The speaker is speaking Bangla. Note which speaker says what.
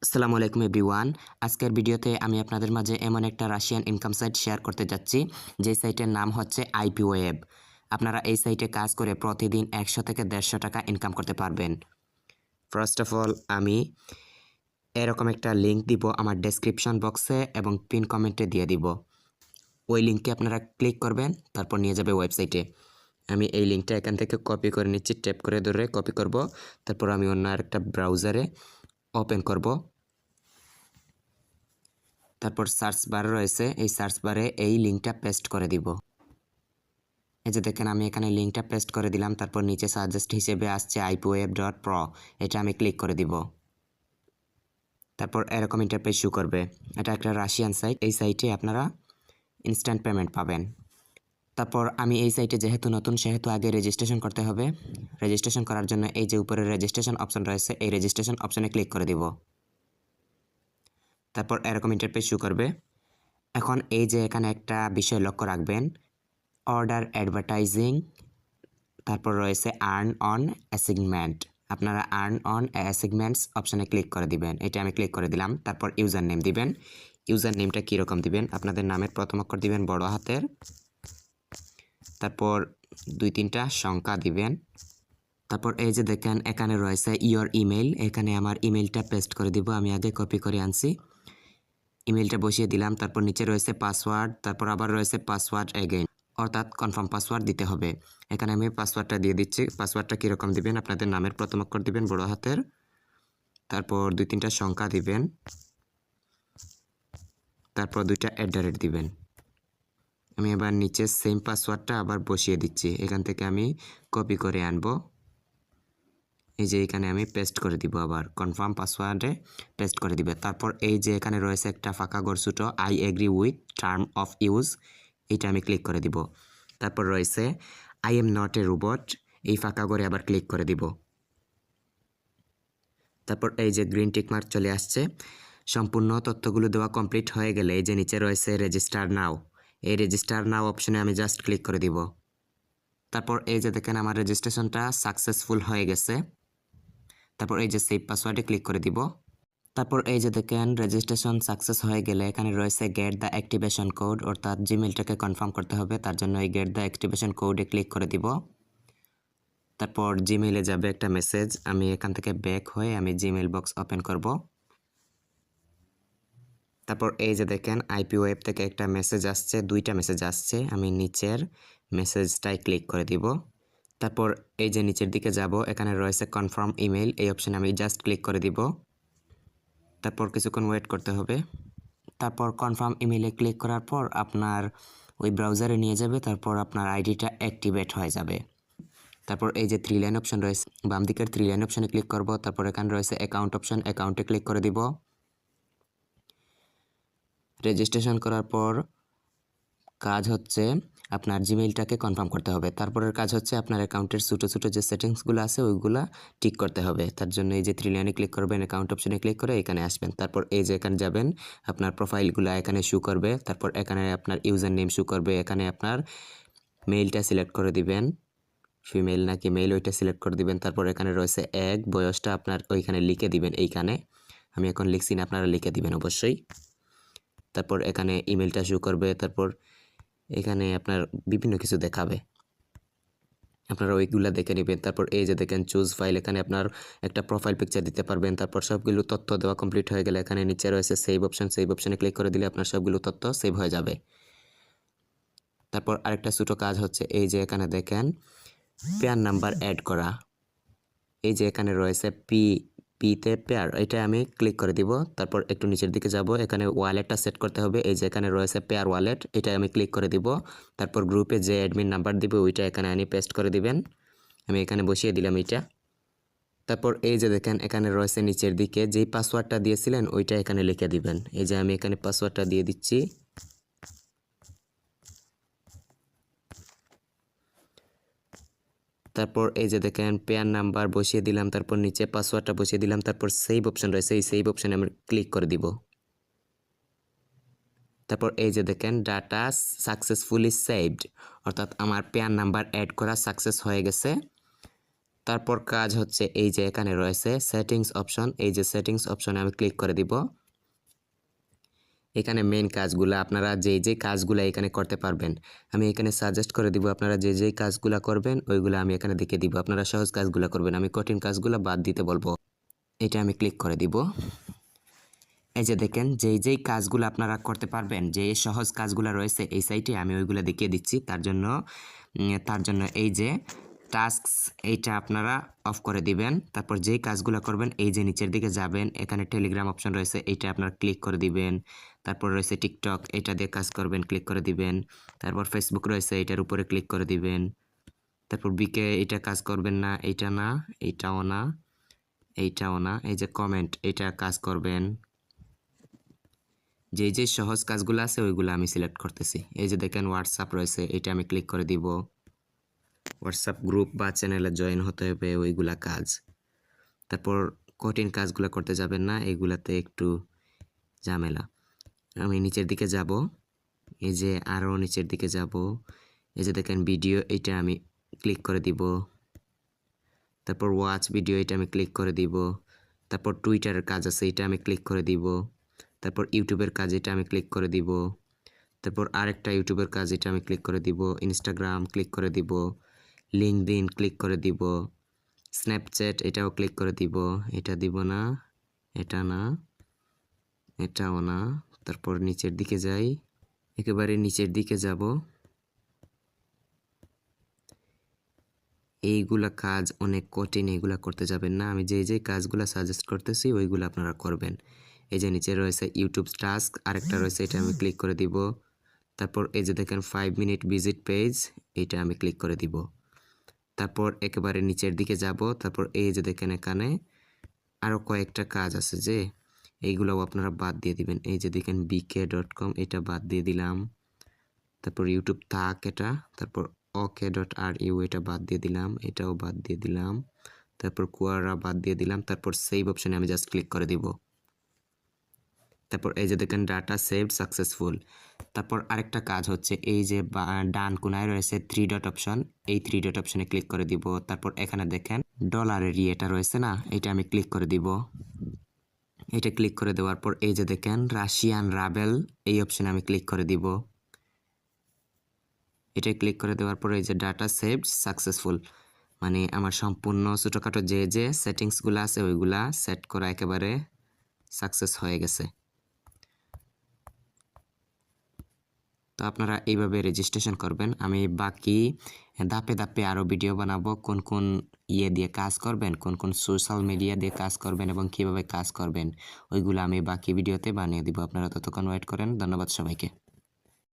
Speaker 1: আসসালামু আলাইকুম এভরিওয়ান। আজকের ভিডিওতে আমি আপনাদের মাঝে এমন একটা রাশিয়ান ইনকাম সাইট শেয়ার করতে যাচ্ছি, যে সাইটের নাম হচ্ছে আইপি ওয়েব। আপনারা এই সাইটে কাজ করে প্রতিদিন 100 থেকে 150 টাকা ইনকাম করতে পারবেন। ফার্স্ট অফ অল আমি এরকম একটা লিঙ্ক দিব আমার ডেসক্রিপশন বক্সে এবং পিন কমেন্টে দিয়ে দিব। ওই লিঙ্কে আপনারা ক্লিক করবেন, তারপর নিয়ে যাবে ওয়েবসাইটে। আমি এই লিঙ্কটা এখান থেকে কপি করে নিচ্ছি, ট্যাপ করে ধরে কপি করব। তারপর আমি অন্য আরেকটা ব্রাউজারে ওপেন করব। তারপর সার্চ বার রয়েছে, এই সার্চ বারে এই লিঙ্কটা পেস্ট করে দিব। এই যে দেখেন আমি এখানে লিঙ্কটা পেস্ট করে দিলাম। তারপর নিচে সাজেস্ট হিসেবে আসছে ipweb.pro, এটা আমি ক্লিক করে দিব। তারপর এরকম ইন্টারফেস শো করবে। এটা একটা রাশিয়ান সাইট, এই সাইটে আপনারা ইনস্ট্যান্ট পেমেন্ট পাবেন। তারপর আমি এই সাইটে যেহেতু নতুন, সেহেতু আগে রেজিস্ট্রেশন করতে হবে। রেজিস্ট্রেশন করার জন্য এই যে উপরে রেজিস্ট্রেশন অপশন রয়েছে, এই রেজিস্ট্রেশন অপশনে ক্লিক করে দিব। তারপর এরকম ইন্টারফেস শো করবে। এখন এই যে এখানে একটা বিষয় লক্ষ্য রাখবেন, অর্ডার অ্যাডভার্টাইজিং, তারপর রয়েছে আর্ন অন অ্যাসাইনমেন্ট। আপনারা আর্ন অন অ্যাসাইনমেন্টস অপশানে ক্লিক করে দিবেন। এটা আমি ক্লিক করে দিলাম। তারপর ইউজার নেম দিবেন। ইউজার নেমটা কীরকম দিবেন, আপনাদের নামের প্রথম অক্ষর দিবেন বড় হাতের, তারপর 2-3টা সংখ্যা দিবেন। তারপর এই যে দেখেন এখানে রয়েছে ইয়োর ইমেল, এখানে আমার ইমেলটা পেস্ট করে দিব। আমি আগে কপি করে আনছি, ইমেলটা বসিয়ে দিলাম। তারপর নিচে রয়েছে পাসওয়ার্ড, তারপর আবার রয়েছে পাসওয়ার্ড এগেইন, অর্থাৎ কনফার্ম পাসওয়ার্ড দিতে হবে। এখানে আমি পাসওয়ার্ডটা দিয়ে দিচ্ছি। পাসওয়ার্ডটা কীরকম দিবেন, আপনাদের নামের প্রথম অক্ষর দিবেন বড় হাতের, তারপর 2-3টা সংখ্যা দিবেন, তারপর 2টা @ দিবেন। আমি এবার নিচে সেম পাসওয়ার্ডটা আবার বসিয়ে দিচ্ছি। এখান থেকে আমি কপি করে আনবো, এই যে এখানে আমি পেস্ট করে দিব, আবার কনফার্ম পাসওয়ার্ডে পেস্ট করে দিবে। তারপর এই যে এখানে রয়েছে একটা ফাঁকা ঘর ছোটো, I agree with term of use, এটা আমি ক্লিক করে দিব। তারপর রয়েছে I am not a robot, এই ফাঁকা ঘরে আবার ক্লিক করে দিব। তারপর এই যে গ্রিন টিক মার্ক চলে আসছে। সম্পূর্ণ তথ্যগুলো দেওয়া কমপ্লিট হয়ে গেলে এই যে নিচে রয়েছে রেজিস্টার নাও, এই রেজিস্টার নাও অপশনে আমি জাস্ট ক্লিক করে দিব। তারপর এই যে দেখেন আমার রেজিস্ট্রেশনটা সাকসেসফুল হয়ে গেছে। তারপর এই যে সেভ পাসওয়ার্ডে ক্লিক করে দিব। তারপর এই যে দেখেন রেজিস্ট্রেশন সাকসেস হয়ে গেলে এখানে রয়েছে গেট দ্য অ্যাক্টিভেশন কোড, অর্থাৎ জিমেলটাকে কনফার্ম করতে হবে। তার জন্য এই গেট দ্য অ্যাক্টিভেশন কোডে ক্লিক করে দিব। তারপর জিমেইলে যাবে একটা মেসেজ, আমি এখান থেকে ব্যাক হয়ে আমি জিমেইল বক্স ওপেন করব। তারপর এই যে দেখেন আইপি ওয়েব থেকে একটা মেসেজ আসছে, 2টা মেসেজ আসছে। আমি নিচের মেসেজটাই ক্লিক করে দিব। তারপর এই যে নিচের দিকে যাব, এখানে রয়েছে কনফার্ম ইমেল, এই অপশানে আমি জাস্ট ক্লিক করে দিব। তারপর কিছুক্ষণ ওয়েট করতে হবে। তারপর কনফার্ম ইমেলে ক্লিক করার পর আপনার ওই ব্রাউজারে নিয়ে যাবে, তারপর আপনার আইডিটা অ্যাক্টিভেট হয়ে যাবে। তারপর এই যে 3 লাইন অপশন রয়েছে, বাম দিকের 3 লাইন অপশনে ক্লিক করব। তারপর এখানে রয়েছে অ্যাকাউন্ট অপশন, অ্যাকাউন্টে ক্লিক করে দিব। রেজিস্ট্রেশন করার পর কাজ হচ্ছে আপনার জিমেইলটাকে কনফার্ম করতে হবে। তারপরের কাজ হচ্ছে আপনার অ্যাকাউন্টের ছোটো ছোটো যে সেটিংসগুলো আছে ওইগুলা ঠিক করতে হবে। তার জন্য এই যে 3 লাইনে ক্লিক করবেন, অ্যাকাউন্ট অপশনে ক্লিক করে এখানে আসবেন। তারপর এই যে এখানে যাবেন, আপনার প্রোফাইলগুলো এখানে শো করবে। তারপর এখানে আপনার ইউজার নেম শো করবে, এখানে আপনার মেইলটা সিলেক্ট করে দিবেন, ফিমেল নাকি মেল ওইটা সিলেক্ট করে দিবেন। তারপর এখানে রয়েছে এক, বয়সটা আপনার ওইখানে লিখে দিবেন। এইখানে আমি এখন লিখছি না, আপনারা লিখে দিবেন অবশ্যই। তারপর এখানে ইমেলটা শো করবে। তারপর এখানে আপনার বিভিন্ন কিছু দেখাবে, আপনারা ওইগুলা দেখে নেবেন। তারপর এই যে দেখেন চুজ ফাইল, এখানে আপনার একটা প্রোফাইল পিকচার দিতে পারবেন। তারপর সবগুলো তথ্য দেওয়া কমপ্লিট হয়ে গেলে এখানে নিচে রয়েছে সেভ অপশন, সেভ অপশনে ক্লিক করে দিলে আপনার সবগুলো তথ্য সেভ হয়ে যাবে। তারপর আরেকটা ছোটো কাজ হচ্ছে, এই যে এখানে দেখেন পেয়ার নাম্বার অ্যাড করা, এই যে এখানে রয়েছে পিতে পেয়ার, এটা আমি ক্লিক করে দিব। তারপর একটু নিচের দিকে যাব, এখানে ওয়ালেটটা সেট করতে হবে। এই যে এখানে রয়েছে পেয়ার ওয়ালেট, এটা আমি ক্লিক করে দিব। তারপর গ্রুপে যে অ্যাডমিন নাম্বার দিবে ওইটা এখানে আনি পেস্ট করে দিবেন। আমি এখানে বসিয়ে দিলাম এইটা। তারপর এই যে দেখেন এখানে রয়েছে নিচের দিকে যেই পাসওয়ার্ডটা দিয়েছিলেন ওইটা এখানে লিখে দিবেন। এই যে আমি এখানে পাসওয়ার্ডটা দিয়ে দিচ্ছি। তারপর এই যে দেখেন পেয়ার নাম্বার বসিয়ে দিলাম, তারপর নিচে পাসওয়ার্ডটা বসিয়ে দিলাম। তারপর সেভ অপশন রয়েছে, এই সেভ অপশানে আমি ক্লিক করে দিব। তারপর এই যে দেখেন ডাটা সাকসেসফুলি সেভড, অর্থাৎ আমার পেয়ার নাম্বার অ্যাড করা সাকসেস হয়ে গেছে। তারপর কাজ হচ্ছে এই যে এখানে রয়েছে সেটিংস অপশন, এই যে সেটিংস অপশনে আমি ক্লিক করে দিব। এখানে মেন কাজগুলো আপনারা যে কাজগুলো এখানে করতে পারবেন আমি এখানে সাজেস্ট করে দিব। আপনারা যে কাজগুলো করবেন ওইগুলো আমি এখানে দেখিয়ে দিব। আপনারা সহজ কাজগুলো করবেন, আমি কঠিন কাজগুলো বাদ দিতে বলবো। এটা আমি ক্লিক করে দিব। এই যে দেখেন যেই কাজগুলো আপনারা করতে পারবেন, যে সহজ কাজগুলো রয়েছে এই সাইটে আমি ওইগুলো দেখিয়ে দিচ্ছি। তার জন্য এই যে টাস্কস এইটা আপনারা অফ করে দিবেন। তারপর যেই কাজগুলো করবেন এই যে নিচের দিকে যাবেন, এখানে টেলিগ্রাম অপশন রয়েছে, এইটা আপনারা ক্লিক করে দিবেন। তারপর রয়েছে টিকটক, এটা দিয়ে কাজ করবেন, ক্লিক করে দিবেন। তারপর ফেসবুক রয়েছে, এটার উপরে ক্লিক করে দিবেন। তারপর বিকে এটা কাজ করবেন না, এইটা না, এইটাও না, এইটাও না। এই যে কমেন্ট, এটা কাজ করবেন। যে সহজ কাজগুলো আছে ওইগুলো আমি সিলেক্ট করতেছি। এই যে দেখেন হোয়াটসঅ্যাপ রয়েছে, এটা আমি ক্লিক করে দিব। হোয়াটসঅ্যাপ গ্রুপ বা চ্যানেলে জয়েন হতে হবে, ওইগুলা কাজ। তারপর কঠিন কাজগুলো করতে যাবেন না, এগুলাতে একটু ঝামেলা। আমি নিচের দিকে যাব, এই যে আরও নিচের দিকে যাব, এই যে দেখেন ভিডিও, এটা আমি ক্লিক করে দিব। তারপর ওয়াচ ভিডিও, এটা আমি ক্লিক করে দিব। তারপর টুইটারের কাজ আছে, এটা আমি ক্লিক করে দিব। তারপর ইউটিউবের কাজ, এটা আমি ক্লিক করে দিব। তারপর আরেকটা ইউটিউবের কাজ, এটা আমি ক্লিক করে দিব। ইনস্টাগ্রাম ক্লিক করে দিব। লিঙ্কডইন ক্লিক করে দিব। স্ন্যাপচ্যাট এটাও ক্লিক করে দিব। এটা দিব না, এটা না, এটাও না। তারপর নিচের দিকে যাই, একেবারে নিচের দিকে যাব। এইগুলা কাজ অনেক কঠিন, এইগুলা করতে যাবেন না। আমি যে কাজগুলো সাজেস্ট করতেছি ওইগুলো আপনারা করবেন। এই যে নিচে রয়েছে ইউটিউব টাস্ক, আরেকটা রয়েছে, এটা আমি ক্লিক করে দিব। তারপর এই যে দেখেন 5 মিনিট ভিজিট পেজ, এটা আমি ক্লিক করে দিব। তারপর একেবারে নিচের দিকে যাব। তারপর এই যে দেখেন এখানে আরও কয়েকটা কাজ আছে, যে এইগুলোও আপনারা বাদ দিয়ে দিবেন। এই যে দেখেন bk.com, এটা বাদ দিয়ে দিলাম। তারপর ইউটিউব থাক এটা, তারপর ok.ru, এটা বাদ দিয়ে দিলাম, এটাও বাদ দিয়ে দিলাম। তারপর কুয়ারা বাদ দিয়ে দিলাম। তারপর সেভ অপশনে আমি জাস্ট ক্লিক করে দিব। তারপর এই যে দেখেন ডাটা সেভড সাকসেসফুল। তারপর আরেকটা কাজ হচ্ছে এই যে ডান কোনায় রয়েছে 3 ডট অপশন, এই 3 ডট অপশনে ক্লিক করে দিব। তারপর এখানে দেখেন ডলারের এটা রয়েছে না, এটা আমি ক্লিক করে দিব। এটা ক্লিক করে দেওয়ার পর এই যে দেখেন রাশিয়ান রাবেল, এই অপশনে আমি ক্লিক করে দিব। এটা ক্লিক করে দেওয়ার পর এই যে ডাটা সেভড সাকসেসফুল, মানে আমার সম্পূর্ণ ছোটোখাটো যে সেটিংসগুলো আছে ওইগুলা সেট করা একেবারে সাকসেস হয়ে গেছে। তো আপনারা এইভাবে রেজিস্ট্রেশন করবেন। আমি বাকি ধাপে ধাপে আরও ভিডিও বানাবো, কোন দিয়ে কাজ করবেন, কোন সোশ্যাল মিডিয়া দিয়ে কাজ করবেন এবং কিভাবে কাজ করবেন, ওইগুলো আমি বাকি ভিডিওতে বানিয়ে দিব। আপনারা ততক্ষণ ওয়েট করেন। ধন্যবাদ সবাইকে।